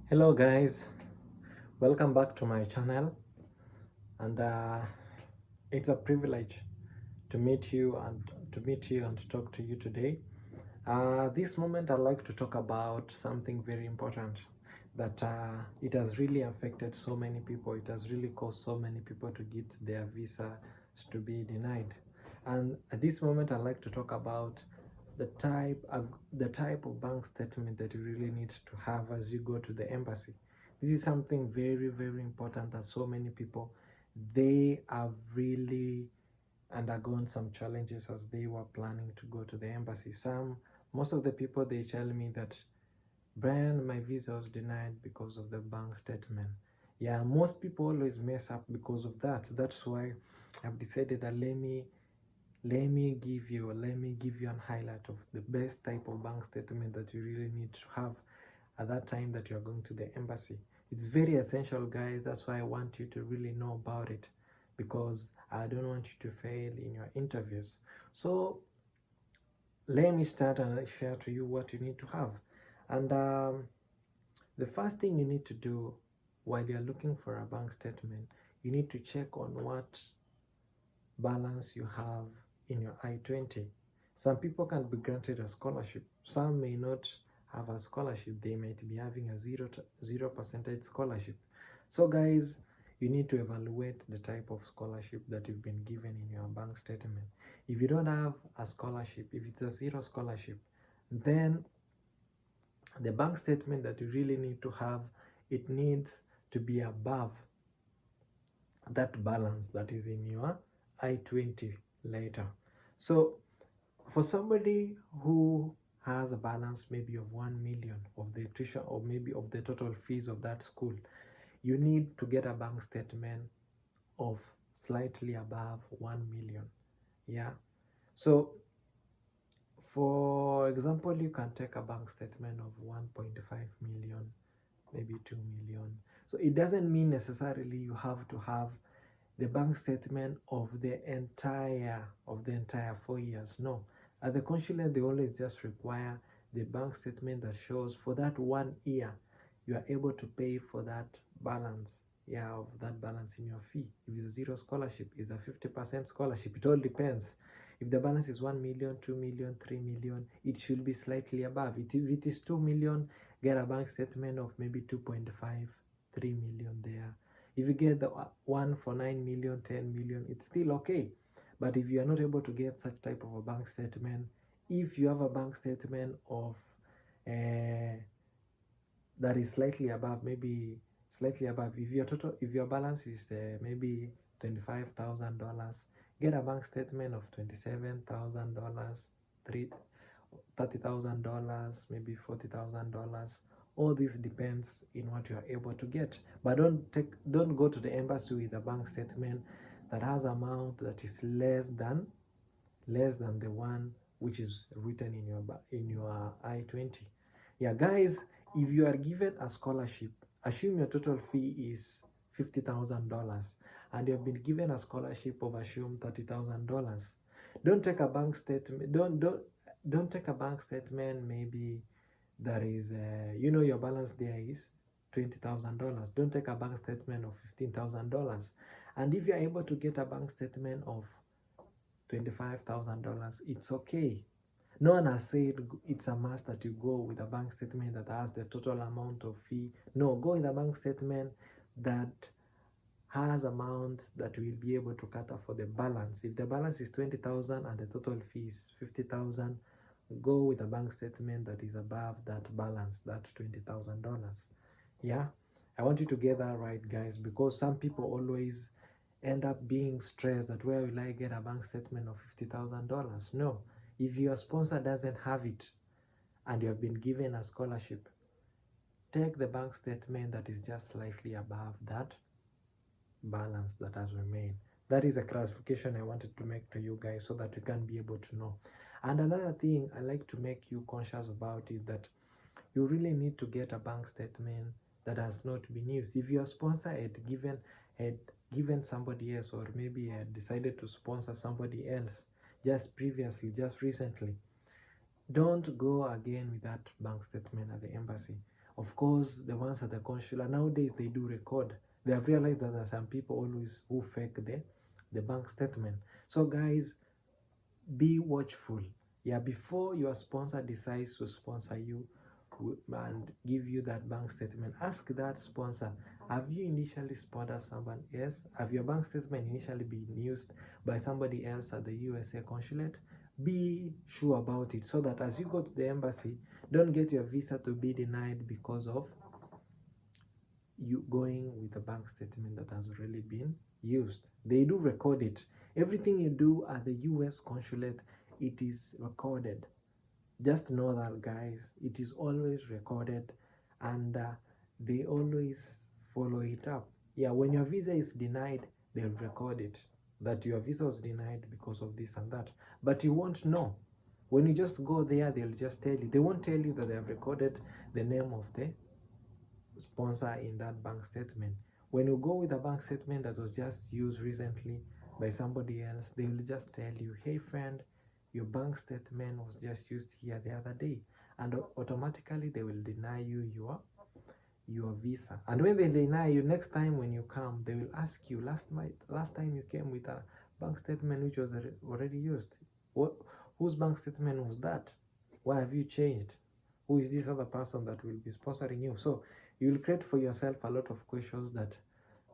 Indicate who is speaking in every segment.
Speaker 1: Hello guys, welcome back to my channel, and it's a privilege to meet you and to talk to you today. This moment I'd like to talk about something very important that it has really affected so many people. It has really caused so many people to get their visa to be denied. And at this moment I'd like to talk about the type of bank statement that you really need to have as you go to the embassy. This is something very, very important that so many people, they have really undergone some challenges as they were planning to go to the embassy. Most of the people, they tell me that, Brian, my visa was denied because of the bank statement. Yeah, most people always mess up because of that. That's why I've decided that let me give you an highlight of the best type of bank statement that you really need to have at that time that you're going to the embassy. It's very essential, guys. That's why I want you to really know about it, because I don't want you to fail in your interviews. So let me start and share to you what you need to have. And the first thing you need to do while you're looking for a bank statement, you need to check on what balance you have in your I-20. Some people can be granted a scholarship. Some may not have a scholarship. They might be having a 0% scholarship. So guys, you need to evaluate the type of scholarship that you've been given in your bank statement. If you don't have a scholarship, if it's a zero scholarship, then the bank statement that you really need to have, it needs to be above that balance that is in your I-20 later. So for somebody who has a balance maybe of 1 million of the tuition, or maybe of the total fees of that school, you need to get a bank statement of slightly above 1 million. Yeah, so for example, you can take a bank statement of 1.5 million, maybe 2 million. So it doesn't mean necessarily you have to have the bank statement of the entire 4 years. No, at the consulate they always just require the bank statement that shows for that 1 year you are able to pay for that balance, yeah, of that balance in your fee. If it's a zero scholarship, it's a 50% scholarship. It all depends. If the balance is 1 million, 2 million, 3 million, it should be slightly above. If it is 2 million, get a bank statement of maybe 2.5, 3 million there. If you get the one for 9 million, 10 million, it's still okay. But if you are not able to get such type of a bank statement, if you have a bank statement of that is slightly above, maybe slightly above, if your balance is maybe $25,000, get a bank statement of $27,000, $30,000, maybe $40,000. All this depends in what you are able to get. But don't go to the embassy with a bank statement that has amount that is less than the one which is written in your I-20. Yeah, guys, if you are given a scholarship, assume your total fee is $50,000 and you have been given a scholarship of, assume, $30,000. Don't take a bank statement. Don't take a bank statement maybe that is your balance there is $20,000. Don't take a bank statement of $15,000. And if you're able to get a bank statement of $25,000, it's okay. No one has said it's a must that you go with a bank statement that has the total amount of fee. No, go with a bank statement that has amount that will be able to cater for the balance. If the balance is 20,000 and the total fee is 50,000, go with a bank statement that is above that balance, that $20,000. Yeah, I want you to get that right, guys, because some people always end up being stressed that, where will I get a bank statement of $50,000? No, if your sponsor doesn't have it and you have been given a scholarship, take the bank statement that is just slightly above that balance that has remained. That is a clarification I wanted to make to you guys so that you can be able to know. And another thing I like to make you conscious about is that you really need to get a bank statement that has not been used. If your sponsor had given somebody else, or maybe had decided to sponsor somebody else just previously, just recently, don't go again with that bank statement at the embassy. Of course, the ones at the consular nowadays, they do record. They have realized that there are some people always who fake the bank statement. So guys, be watchful. Yeah, before your sponsor decides to sponsor you and give you that bank statement, ask that sponsor, have you initially sponsored someone else? Have your bank statement initially been used by somebody else at the USA consulate? Be sure about it, so that as you go to the embassy, don't get your visa to be denied because of you going with a bank statement that has already been used. They do record it. Everything you do at the US consulate, it is recorded. Just know that, guys, it is always recorded, and they always follow it up. Yeah, when your visa is denied, they'll record it, that your visa was denied because of this and that, but you won't know. When you just go there, they'll just tell you. They won't tell you that they have recorded the name of the sponsor in that bank statement. When you go with a bank statement that was just used recently by somebody else, they will just tell you, hey friend, your bank statement was just used here the other day, and automatically they will deny you your visa. And when they deny you, next time when you come, they will ask you, last time you came with a bank statement which was already used, whose bank statement was that? Why have you changed? Who is this other person that will be sponsoring you? So you will create for yourself a lot of questions that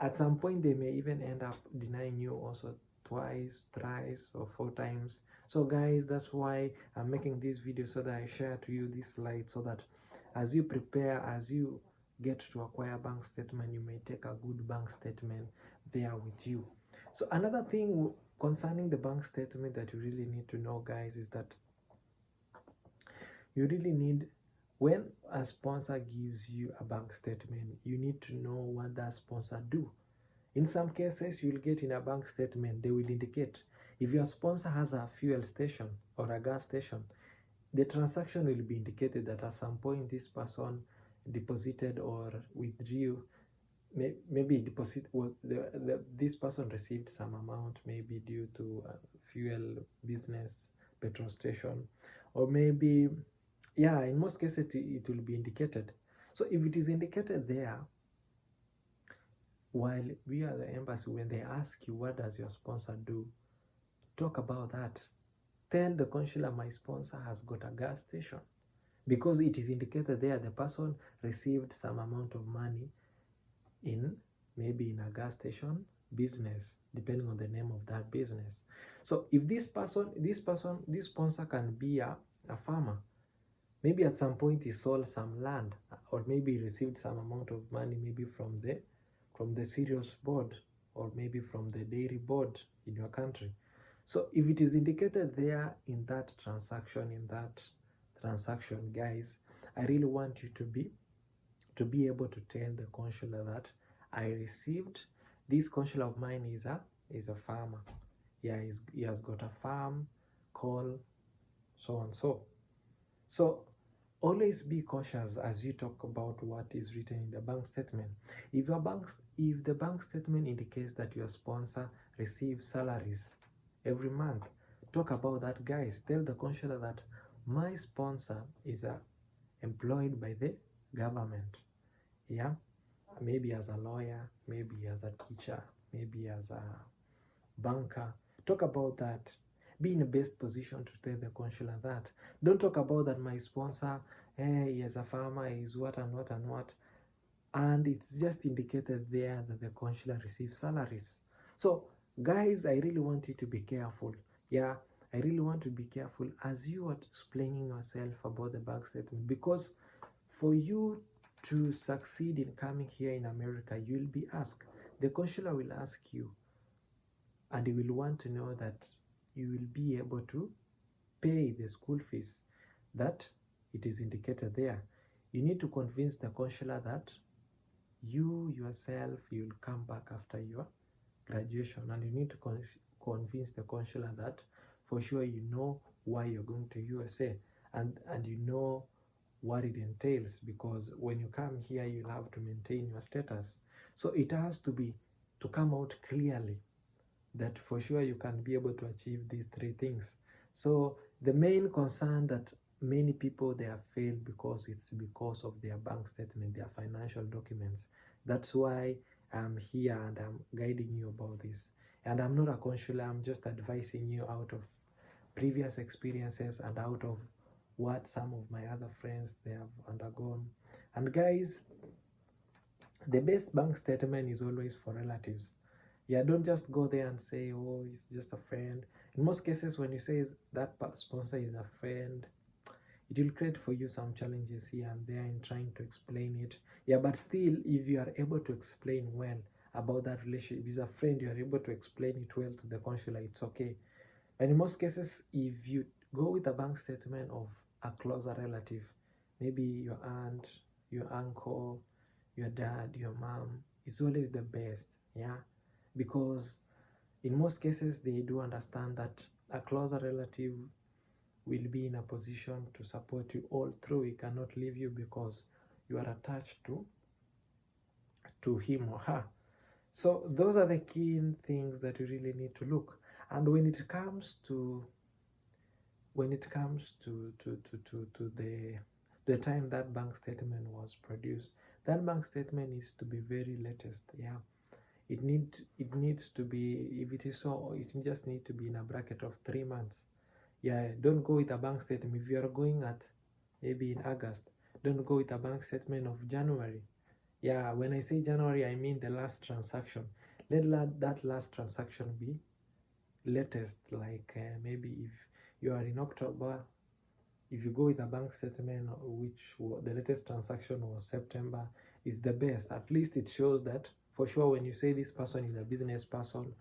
Speaker 1: at some point they may even end up denying you also twice, thrice, or 4 times. So guys, that's why I'm making this video, so that I share to you this light, so that as you prepare, as you get to acquire bank statement, you may take a good bank statement there with you. So another thing concerning the bank statement that you really need to know, guys, is that you really need, when a sponsor gives you a bank statement, you need to know what that sponsor do. In some cases, you'll get in a bank statement, they will indicate if your sponsor has a fuel station or a gas station, the transaction will be indicated that at some point this person deposited or withdrew, maybe deposit, this person received some amount, maybe due to fuel business, petrol station, or maybe, yeah, in most cases it will be indicated. So if it is indicated there, while we are the embassy, when they ask you what does your sponsor do, talk about that. Tell the consular, my sponsor has got a gas station, because it is indicated there the person received some amount of money in, maybe in a gas station business, depending on the name of that business. So if this sponsor can be a farmer, maybe at some point he sold some land, or maybe he received some amount of money, maybe from the cereals board, or maybe from the dairy board in your country. So if it is indicated there in that transaction, guys, I really want you to be able to tell the consular that I received, this consular of mine is a farmer. Yeah, he has got a farm, coal, so and so. So always be cautious as you talk about what is written in the bank statement. If the bank statement indicates that your sponsor receives salaries every month, talk about that, guys. Tell the consular that my sponsor is employed by the government. Yeah, maybe as a lawyer, maybe as a teacher, maybe as a banker. Talk about that. Be in the best position to tell the consular that. Don't talk about that my sponsor, he is a farmer, he is what and what and what, and it's just indicated there that the consular receives salaries. So guys, I really want you to be careful. Yeah, I really want to be careful as you are explaining yourself about the bank statement, because for you to succeed in coming here in America, you will be asked, the consular will ask you, and he will want to know that you will be able to pay the school fees that it is indicated there. You need to convince the consular that you yourself, you'll come back after your graduation, and you need to convince the consular that for sure you know why you're going to USA, and you know what it entails, because when you come here you'll have to maintain your status. So it has to come out clearly that for sure you can be able to achieve these 3 things. So the main concern that many people, they have failed because it's because of their bank statement, their financial documents. That's why I'm here and I'm guiding you about this. And I'm not a counselor, I'm just advising you out of previous experiences and out of what some of my other friends they have undergone. And guys, the best bank statement is always for relatives. Yeah, don't just go there and say, oh, it's just a friend. In most cases, when you say that sponsor is a friend, it will create for you some challenges here and there in trying to explain it. Yeah, but still, if you are able to explain well about that relationship, if it's a friend, you are able to explain it well to the consular, it's okay. And in most cases, if you go with a bank statement of a closer relative, maybe your aunt, your uncle, your dad, your mom, it's always the best, yeah? Because in most cases, they do understand that a closer relative will be in a position to support you all through. He cannot leave you because you are attached to him or her. So those are the key things that you really need to look. And when it comes to the time that bank statement was produced, that bank statement needs to be very latest. Yeah, it needs to be, if it is so, it just need to be in a bracket of 3 months. Yeah, don't go with a bank statement if you are going at maybe in August. Don't go with a bank statement of January. Yeah, when I say January, I mean the last transaction. Let that last transaction be latest, like maybe if you are in October, if you go with a bank statement which the latest transaction was September, is the best. At least it shows that for sure when you say this person is a business person,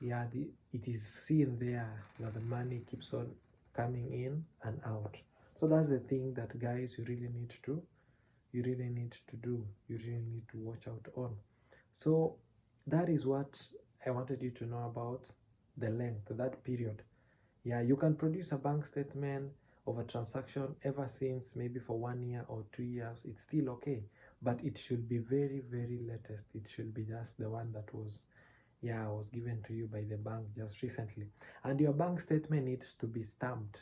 Speaker 1: yeah, it is seen there that the money keeps on coming in and out. So that's the thing that, guys, you really need to do, you really need to watch out on. So that is what I wanted you to know about the length, that period. Yeah, you can produce a bank statement of a transaction ever since maybe for 1 year or 2 years. It's still okay, but it should be very, very latest. It should be just the one that was given to you by the bank just recently. And your bank statement needs to be stamped.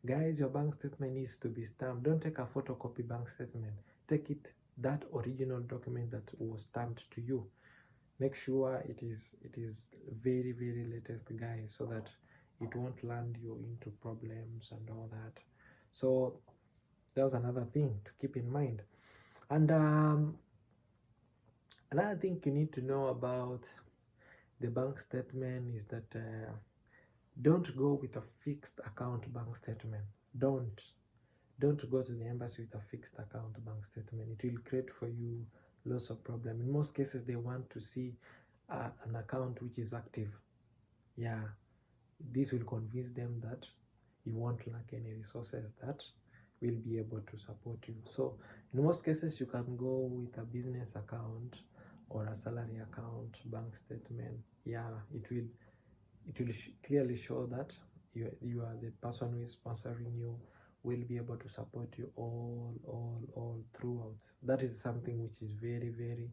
Speaker 1: Guys, your bank statement needs to be stamped. Don't take a photocopy bank statement. Take it, that original document that was stamped to you. Make sure it is very, very latest, guys, so that it won't land you into problems and all that. So that's another thing to keep in mind. And another thing you need to know about the bank statement is that don't go with a fixed account bank statement. Don't go to the embassy with a fixed account bank statement. It will create for you lots of problems. In most cases, they want to see an account which is active. Yeah, this will convince them that you won't lack any resources that will be able to support you. So in most cases, you can go with a business account or a salary account bank statement. Yeah, it will clearly show that you are the person who is sponsoring you, will be able to support you all throughout. That is something which is very, very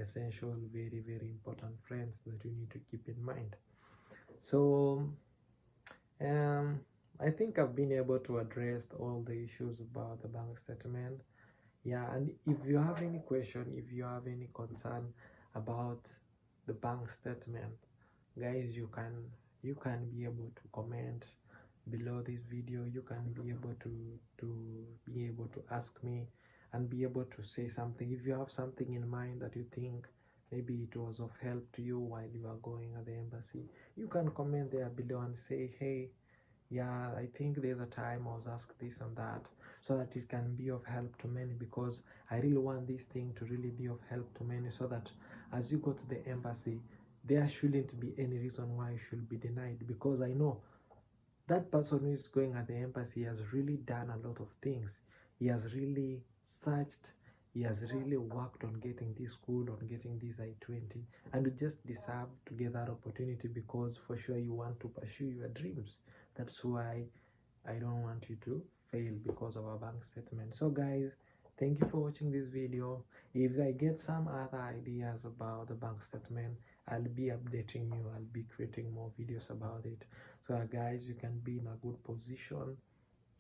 Speaker 1: essential, very, very important, friends, that you need to keep in mind. So I think I've been able to address all the issues about the bank statement. Yeah, and if you have any question, if you have any concern about the bank statement, guys, you can be able to comment below this video. You can be able to ask me and be able to say something. If you have something in mind that you think maybe it was of help to you while you are going at the embassy, you can comment there below and say, hey, yeah, I think there's a time I was asked this and that, so that it can be of help to many, because I really want this thing to really be of help to many, so that as you go to the embassy, there shouldn't be any reason why you should be denied, because I know that person who is going at the embassy has really done a lot of things. He has really searched, he has really worked on getting this school, on getting this I-20, and you just deserve to get that opportunity, because for sure you want to pursue your dreams. That's why I don't want you to fail because of a bank statement. So guys, thank you for watching this video. If I get some other ideas about the bank statement, I'll be updating you. I'll be creating more videos about it, so guys, you can be in a good position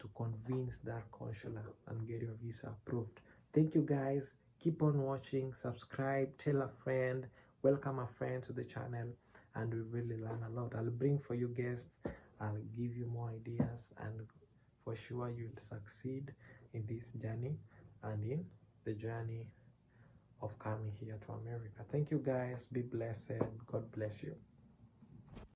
Speaker 1: to convince that consular and get your visa approved. Thank you guys. Keep on watching, subscribe, tell a friend, welcome a friend to the channel, and we really learn a lot. I'll bring for you guests, I'll give you more ideas, and for sure you'll succeed in this journey and in the journey of coming here to America. Thank you guys. Be blessed. God bless you.